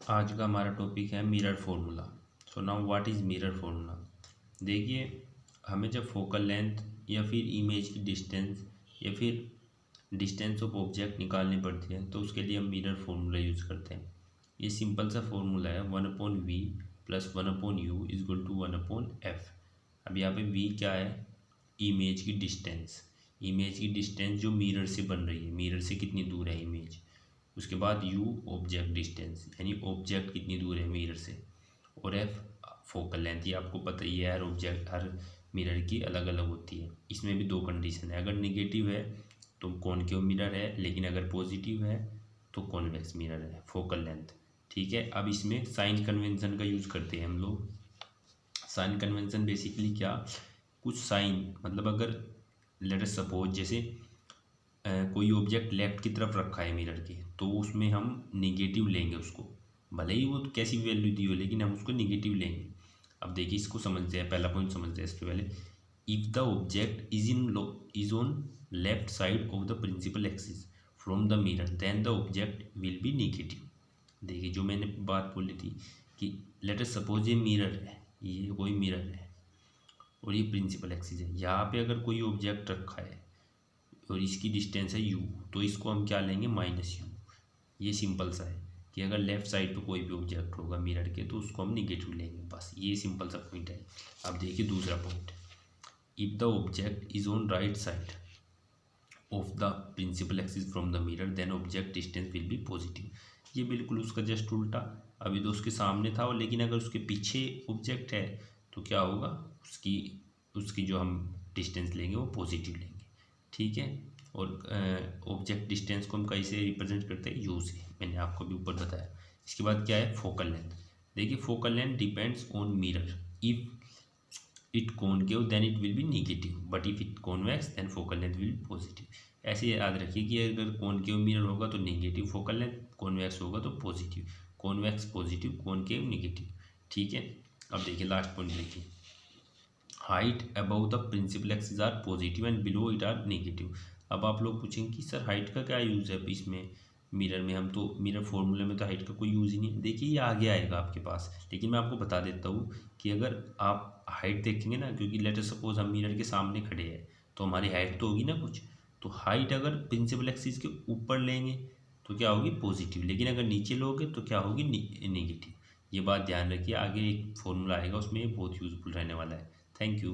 आज का हमारा टॉपिक है mirror formula. So now what is mirror formula. देखिए, हमें जब फोकल लेंथ या फिर इमेज की डिस्टेंस या फिर डिस्टेंस ऑफ ऑब्जेक्ट निकालनी पड़ती है तो उसके लिए हम मिरर फार्मूला यूज़ करते हैं। ये सिंपल सा फार्मूला है 1/v plus 1/u is equal to 1/f। अब यहाँ पे v क्या है? इमेज की डिस्टेंस। इमेज की डिस्टेंस जो मिरर से बन रही है, मिरर से कितनी दूर है इमेज। उसके बाद u ऑब्जेक्ट डिस्टेंस, यानी ऑब्जेक्ट कितनी दूर है मिरर से। और f फोकल लेंथ। ये आपको पता ही है, हर ऑब्जेक्ट हर मिरर की अलग अलग होती है। इसमें भी दो कंडीशन है, अगर नेगेटिव है तो कॉनकेव मिरर है, लेकिन अगर पॉजिटिव है तो कॉन्वेक्स मिरर है फोकल लेंथ। ठीक है, अब इसमें साइन कन्वेंशन का यूज़ करते हैं हम लोग। साइन कन्वेंशन बेसिकली क्या, कुछ साइन मतलब अगर लेट अस सपोज जैसे कोई ऑब्जेक्ट लेफ्ट की तरफ रखा है मिरर के, तो उसमें हम निगेटिव लेंगे उसको, भले ही वो कैसी भी वैल्यू दी हो लेकिन हम उसको निगेटिव लेंगे। अब देखिए, इसको समझते हैं, पहला पॉइंट समझते हैं इसके पहले। If the object is on left side of the principal axis from the mirror then the object will be negative. देखिए, जो मैंने बात बोली थी कि लेट अस सपोज ये मिरर है, ये कोई मिरर है और ये प्रिंसिपल एक्सिस है। यहाँ पे अगर कोई ऑब्जेक्ट रखा है और इसकी डिस्टेंस है u, तो इसको हम क्या लेंगे? -u। ये सिंपल सा है कि अगर लेफ़्ट साइड पे कोई भी ऑब्जेक्ट होगा मिरर के तो उसको हम निगेटिव लेंगे, बस ये सिंपल सा पॉइंट है। अब देखिए दूसरा point, if the object is on right side of the principal axis from the mirror then object distance will be positive. ये बिल्कुल उसका जस्ट उल्टा। अभी तो उसके सामने था, और लेकिन अगर उसके पीछे ऑब्जेक्ट है तो क्या होगा, उसकी उसकी जो हम डिस्टेंस लेंगे वो पॉजिटिव लेंगे। ठीक है, और ऑब्जेक्ट डिस्टेंस को हम कैसे रिप्रेजेंट करते हैं? यू से, मैंने आपको भी ऊपर बताया। इसके बाद क्या है? Focal length. देखिए, focal length depends on mirror. If it concave then it will be negative, but if it convex then focal length will be positive. ऐसे याद रखिए कि अगर कॉनकेव मिरर होगा तो नेगेटिव फोकल लेंथ, कॉन्वेक्स होगा तो positive. Convex positive, concave negative. ठीक है, अब देखिए लास्ट पॉइंट देखिए, height above the principal axis are positive and below it are negative. अब आप लोग पूछेंगे कि सर हाइट का क्या यूज़ है इसमें मिरर में, हम तो मिरर फॉर्मूले में तो हाइट का कोई यूज़ ही नहीं है। देखिए, ये आगे आएगा आपके पास, लेकिन मैं आपको बता देता हूँ कि अगर आप हाइट देखेंगे ना, क्योंकि लेट अस सपोज हम मिरर के सामने खड़े हैं तो हमारी हाइट तो होगी ना कुछ, तो हाइट अगर प्रिंसिपल एक्सिस के ऊपर लेंगे तो क्या होगी? पॉजिटिव, लेकिन अगर नीचे लोगे तो क्या होगी? नेगेटिव। ये बात ध्यान रखिए, आगे एक फॉर्मूला आएगा उसमें बहुत यूज़फुल रहने वाला है। Thank you.